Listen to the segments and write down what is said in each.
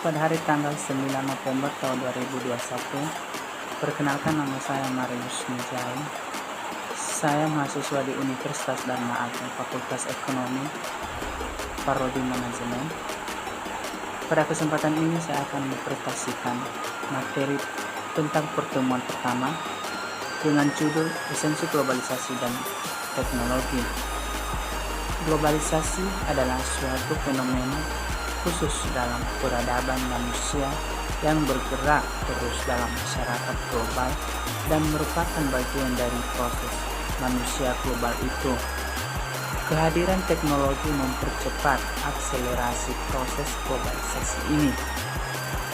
Pada hari tanggal 9 November tahun 2021, perkenalkan nama saya Marius Nijai. Saya mahasiswa di Universitas Dharma Agung Fakultas Ekonomi, Prodi Manajemen. Pada kesempatan ini saya akan mempresentasikan materi tentang pertemuan pertama dengan judul Esensi Globalisasi dan Teknologi. Globalisasi adalah suatu fenomena khusus dalam peradaban manusia yang bergerak terus dalam masyarakat global dan merupakan bagian dari proses manusia global itu. Kehadiran teknologi mempercepat akselerasi proses globalisasi ini.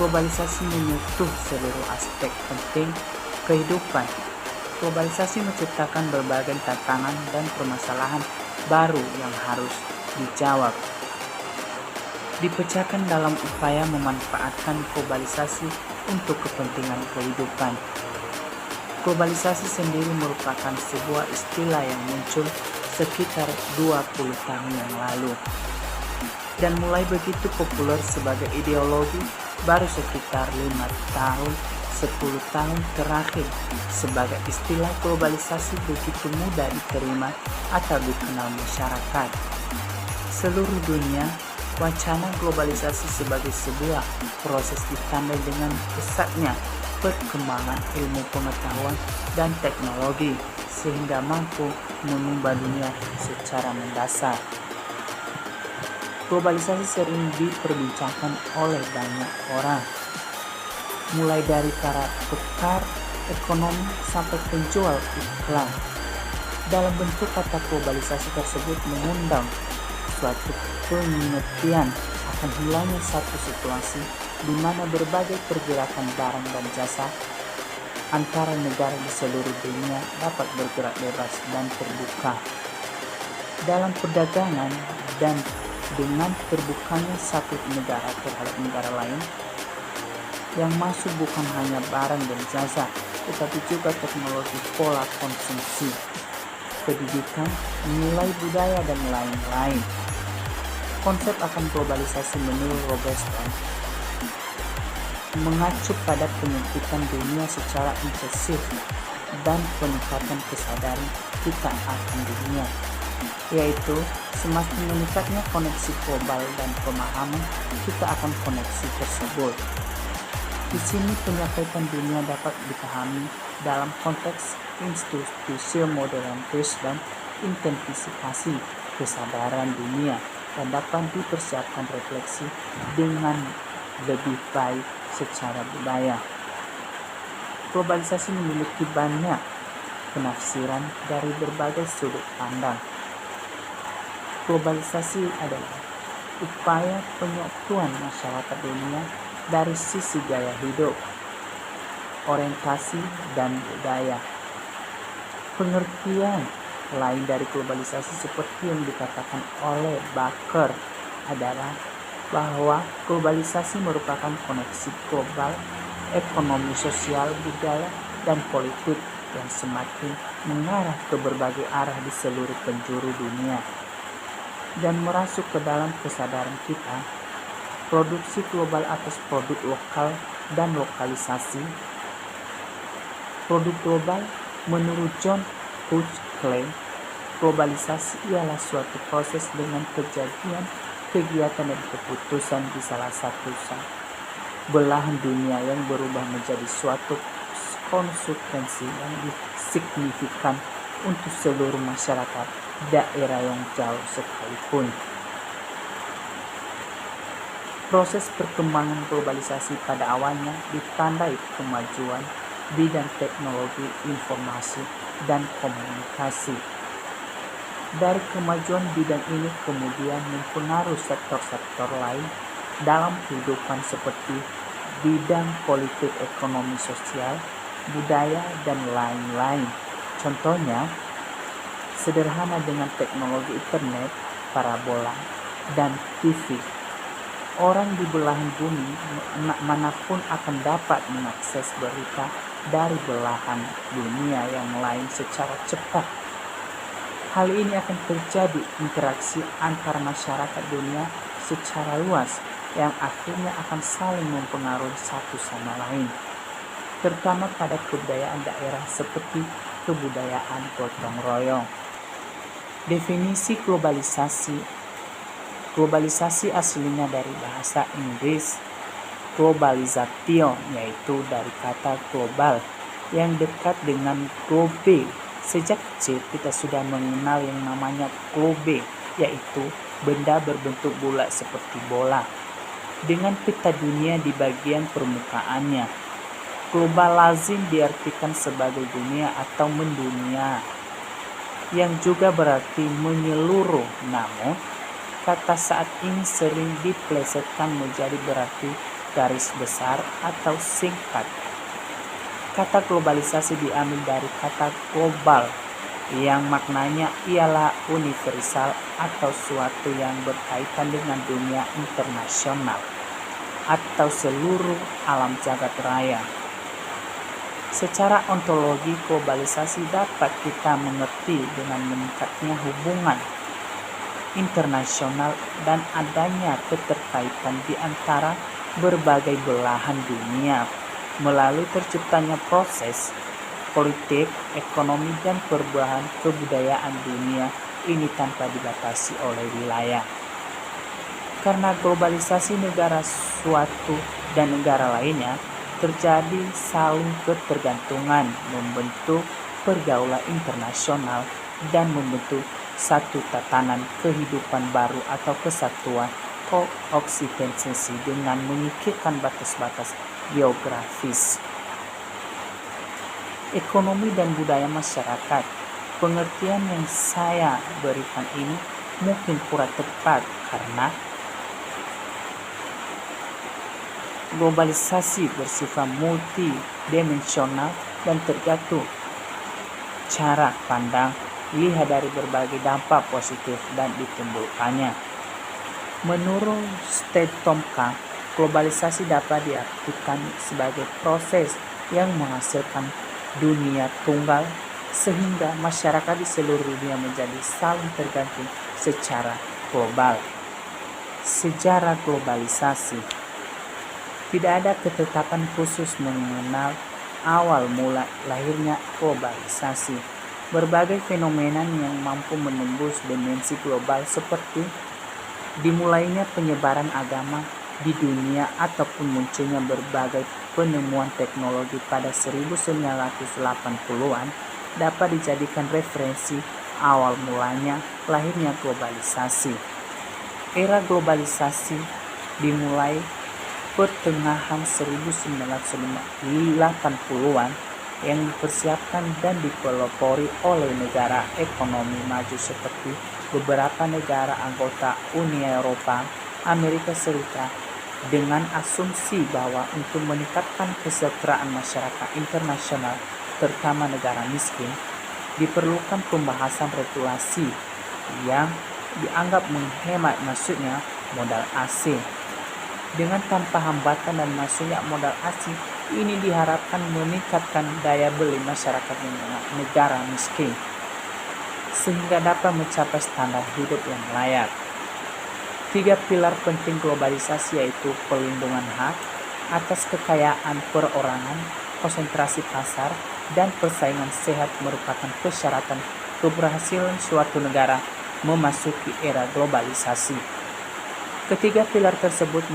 Globalisasi menyentuh seluruh aspek penting kehidupan. Globalisasi menciptakan berbagai tantangan dan permasalahan baru yang harus dijawab. Dipecahkan dalam upaya memanfaatkan globalisasi untuk kepentingan kehidupan. Globalisasi sendiri merupakan sebuah istilah yang muncul sekitar 20 tahun yang lalu dan mulai begitu populer sebagai ideologi baru sekitar 5 tahun 10 tahun terakhir. Sebagai istilah globalisasi begitu mudah diterima atau dikenal masyarakat seluruh dunia. Wacana globalisasi sebagai sebuah proses ditandai dengan pesatnya perkembangan ilmu pengetahuan dan teknologi sehingga mampu mengubah dunia secara mendasar. Globalisasi sering diperbincangkan oleh banyak orang, mulai dari para pakar ekonomi sampai penjual iklan. Dalam bentuk kata globalisasi tersebut mengundang suatu pengertian akan hilangnya satu situasi di mana berbagai pergerakan barang dan jasa antara negara di seluruh dunia dapat bergerak bebas dan terbuka dalam perdagangan, dan dengan terbukanya satu negara terhadap negara lain yang masuk bukan hanya barang dan jasa tetapi juga teknologi, pola konsumsi, pendidikan, nilai budaya dan lain-lain. Konsep akan globalisasi menurut Robertson mengacu pada penyempitan dunia secara intensif dan peningkatan kesadaran kita akan dunia, yaitu semakin meningkatnya koneksi global dan pemahaman kita akan koneksi tersebut. Di sini penyampaian dunia dapat dipahami dalam konteks institusi modernitas dan intensifikasi kesadaran dunia dan dapat dipersiapkan refleksi dengan lebih baik secara budaya. Globalisasi memiliki banyak penafsiran dari berbagai sudut pandang. Globalisasi adalah upaya penyatuan masyarakat dunia dari sisi gaya hidup, orientasi, dan budaya. Pengertian lain dari globalisasi seperti yang dikatakan oleh Baker adalah bahwa globalisasi merupakan koneksi global ekonomi, sosial, budaya, dan politik yang semakin mengarah ke berbagai arah di seluruh penjuru dunia dan merasuk ke dalam kesadaran kita. Produksi global atas produk lokal dan lokalisasi. Produk global menurut John Huxley, globalisasi ialah suatu proses dengan kejadian, kegiatan dan keputusan di salah satu belahan dunia yang berubah menjadi suatu konsekuensi yang signifikan untuk seluruh masyarakat daerah yang jauh sekalipun. Proses perkembangan globalisasi pada awalnya ditandai kemajuan bidang teknologi informasi dan komunikasi. Dari kemajuan bidang ini kemudian mempengaruhi sektor-sektor lain dalam kehidupan seperti bidang politik, ekonomi, sosial, budaya, dan lain-lain. Contohnya, sederhana dengan teknologi internet, parabola, dan TV. Orang di belahan bumi manapun akan dapat mengakses berita dari belahan dunia yang lain secara cepat. Hal ini akan terjadi interaksi antar masyarakat dunia secara luas yang akhirnya akan saling mempengaruhi satu sama lain, terutama pada kebudayaan daerah seperti kebudayaan gotong royong. Definisi globalisasi. Globalisasi aslinya dari bahasa Inggris globalization, yaitu dari kata global yang dekat dengan globe. Sejak kecil kita sudah mengenal yang namanya globe, yaitu benda berbentuk bulat seperti bola dengan peta dunia di bagian permukaannya. Global lazim diartikan sebagai dunia atau mendunia, yang juga berarti menyeluruh. Namun, kata saat ini sering diplesetkan menjadi berarti garis besar atau singkat. Kata globalisasi diambil dari kata global yang maknanya ialah universal atau suatu yang berkaitan dengan dunia internasional atau seluruh alam jagat raya. Secara ontologi, globalisasi dapat kita mengerti dengan meningkatnya hubungan internasional dan adanya keterkaitan di antara berbagai belahan dunia melalui terciptanya proses politik, ekonomi, dan perubahan kebudayaan dunia ini tanpa dibatasi oleh wilayah. Karena globalisasi negara suatu dan negara lainnya terjadi saling ketergantungan, membentuk pergaulan internasional dan membentuk satu tatanan kehidupan baru atau kesatuan koeksistensi dengan menyingkirkan batas-batas geografis. Ekonomi dan budaya masyarakat. Pengertian yang saya berikan ini mungkin kurang tepat karena globalisasi bersifat multidimensional dan tergantung cara pandang lihat dari berbagai dampak positif dan ditimbulkannya. Menurut Steve Tomka, globalisasi dapat diartikan sebagai proses yang menghasilkan dunia tunggal sehingga masyarakat di seluruh dunia menjadi saling tergantung secara global. Sejarah globalisasi. Tidak ada ketetapan khusus mengenal awal mula lahirnya globalisasi. Berbagai fenomena yang mampu menembus dimensi global seperti dimulainya penyebaran agama di dunia ataupun munculnya berbagai penemuan teknologi pada 1980-an dapat dijadikan referensi awal mulanya lahirnya globalisasi. Era globalisasi dimulai pertengahan 1980-an yang dipersiapkan dan dipelopori oleh negara ekonomi maju seperti beberapa negara anggota Uni Eropa, Amerika Serikat, dengan asumsi bahwa untuk meningkatkan kesejahteraan masyarakat internasional, terutama negara miskin, diperlukan pembahasan regulasi yang dianggap menghemat masuknya modal asing. Dengan tanpa hambatan dan masuknya modal asing, ini diharapkan meningkatkan daya beli masyarakat negara miskin sehingga dapat mencapai standar hidup yang layak. 3 pilar penting globalisasi yaitu pelindungan hak atas kekayaan perorangan, konsentrasi pasar, dan persaingan sehat merupakan persyaratan keberhasilan suatu negara memasuki era globalisasi. Ketiga pilar tersebut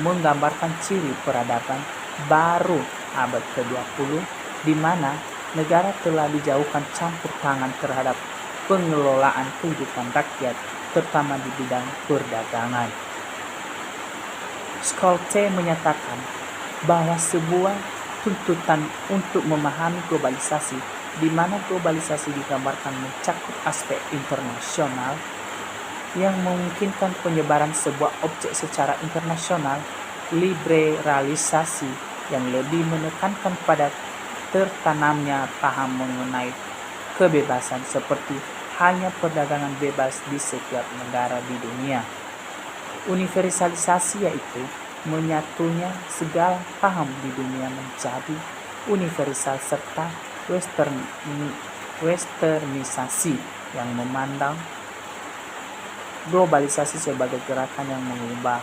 menggambarkan ciri peradaban baru abad ke-20 di mana negara telah dijauhkan campur tangan terhadap pengelolaan kehidupan rakyat, terutama di bidang perdagangan. Scholte menyatakan bahwa sebuah tuntutan untuk memahami globalisasi, di mana globalisasi digambarkan mencakup aspek internasional yang memungkinkan penyebaran sebuah objek secara internasional, liberalisasi yang lebih menekankan pada tertanamnya paham mengenai kebebasan seperti halnya perdagangan bebas di setiap negara di dunia. Universalisasi yaitu menyatunya segala paham di dunia menjadi universal serta westernisasi yang memandang globalisasi sebagai gerakan yang mengubah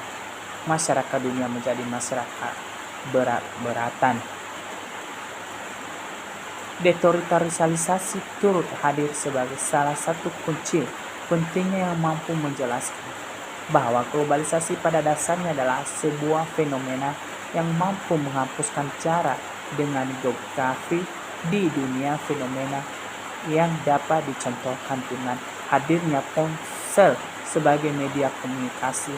masyarakat dunia menjadi masyarakat berat-beratan. Detorientalisasi turut hadir sebagai salah satu kunci pentingnya yang mampu menjelaskan bahwa globalisasi pada dasarnya adalah sebuah fenomena yang mampu menghapuskan jarak dengan geografi di dunia, fenomena yang dapat dicontohkan dengan hadirnya ponsel sebagai media komunikasi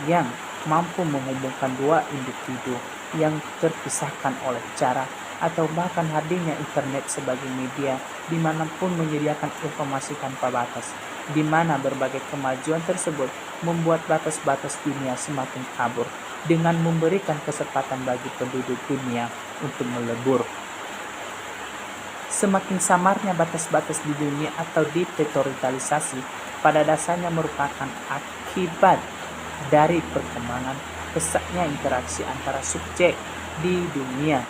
yang mampu menghubungkan dua individu yang terpisahkan oleh jarak, atau bahkan hadirnya internet sebagai media dimanapun menyediakan informasi tanpa batas, di mana berbagai kemajuan tersebut membuat batas-batas dunia semakin kabur dengan memberikan kesempatan bagi penduduk dunia untuk melebur. Semakin samarnya batas-batas di dunia atau deteriorientalisasi pada dasarnya merupakan akibat dari perkembangan pesatnya interaksi antara subjek di dunia.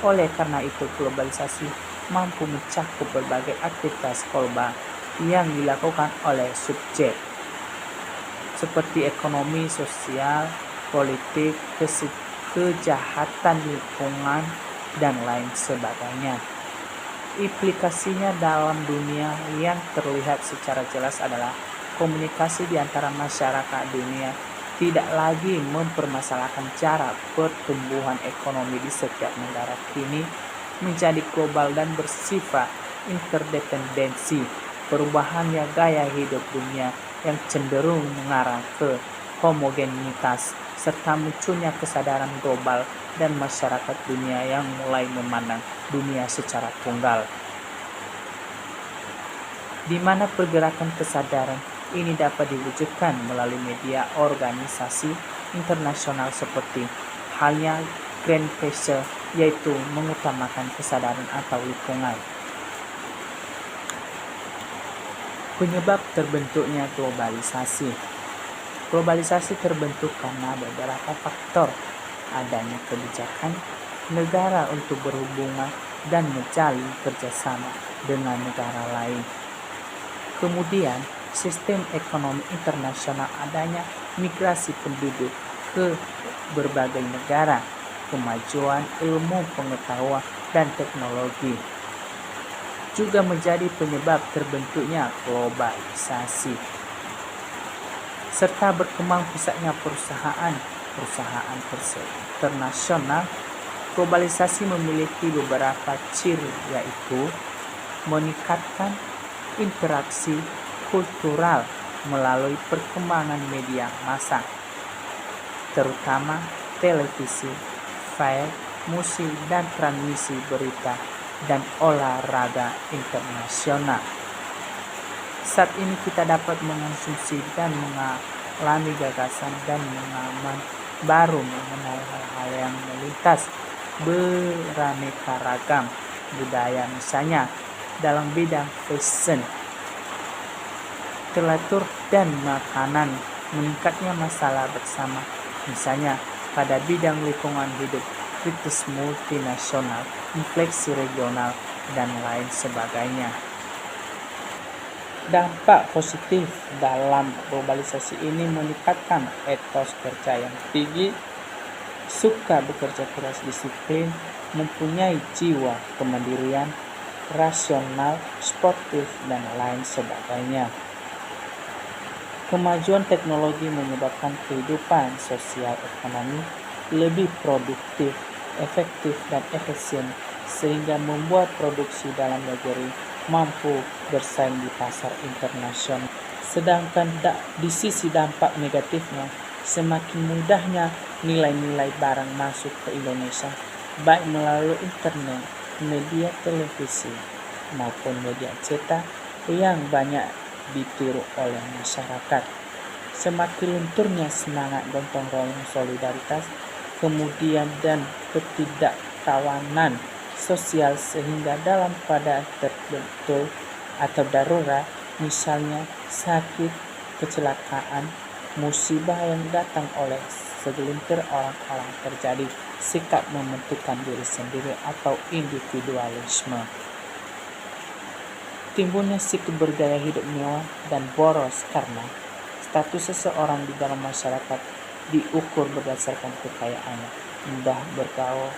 Oleh karena itu, globalisasi mampu mencakup berbagai aktivitas global yang dilakukan oleh subjek, seperti ekonomi, sosial, politik, kejahatan lingkungan, dan lain sebagainya. Implikasinya dalam dunia yang terlihat secara jelas adalah komunikasi di antara masyarakat dunia tidak lagi mempermasalahkan cara pertumbuhan ekonomi di setiap negara, kini menjadi global dan bersifat interdependensi. Perubahannya gaya hidup dunia yang cenderung mengarah ke homogenitas, serta munculnya kesadaran global dan masyarakat dunia yang mulai memandang dunia secara tunggal, di mana pergerakan kesadaran ini dapat diwujudkan melalui media organisasi internasional seperti halnya Greenpeace, yaitu mengutamakan kesadaran atau lingkungan. Penyebab terbentuknya globalisasi. Globalisasi terbentuk karena beberapa faktor: adanya kebijakan negara untuk berhubungan dan menjalin kerjasama dengan negara lain. Kemudian, sistem ekonomi internasional, adanya migrasi penduduk ke berbagai negara, kemajuan ilmu pengetahuan dan teknologi juga menjadi penyebab terbentuknya globalisasi, serta berkembang pesatnya perusahaan internasional. Globalisasi memiliki beberapa ciri, yaitu meningkatkan interaksi kultural melalui perkembangan media massa, terutama televisi, film, musik, dan transmisi berita dan olahraga internasional. Saat ini kita dapat mengonsumsi dan mengalami gagasan dan pengalaman baru mengenai hal-hal yang melintas beraneka ragam budaya, misalnya dalam bidang fashion, literatur, dan makanan. Meningkatnya masalah bersama, misalnya pada bidang lingkungan hidup, kritis multinasional, inflasi regional, dan lain sebagainya. Dampak positif dalam globalisasi ini meningkatkan etos kerja yang tinggi, suka bekerja keras, disiplin, mempunyai jiwa kemandirian, rasional, sportif, dan lain sebagainya. Kemajuan teknologi menyebabkan kehidupan sosial ekonomi lebih produktif, efektif, dan efisien, sehingga membuat produksi dalam negeri mampu bersaing di pasar internasional. Sedangkan di sisi dampak negatifnya, semakin mudahnya nilai-nilai barang masuk ke Indonesia, baik melalui internet, media televisi, maupun media cetak yang banyak ditiru oleh masyarakat. Semakin lunturnya semangat gotong royong, solidaritas, kemudian dan ketidaktawanan sosial, sehingga dalam keadaan tertentu atau darurat, misalnya sakit, kecelakaan, musibah yang datang oleh segelintir orang-orang, terjadi sikap mementingkan diri sendiri atau individualisme. Timbulnya sikap bergaya hidup mewah dan boros karena status seseorang di dalam masyarakat diukur berdasarkan kekayaannya, mudah bergaul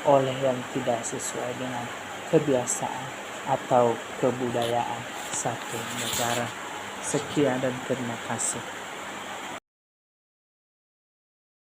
oleh yang tidak sesuai dengan kebiasaan atau kebudayaan satu negara. Sekian dan terima kasih.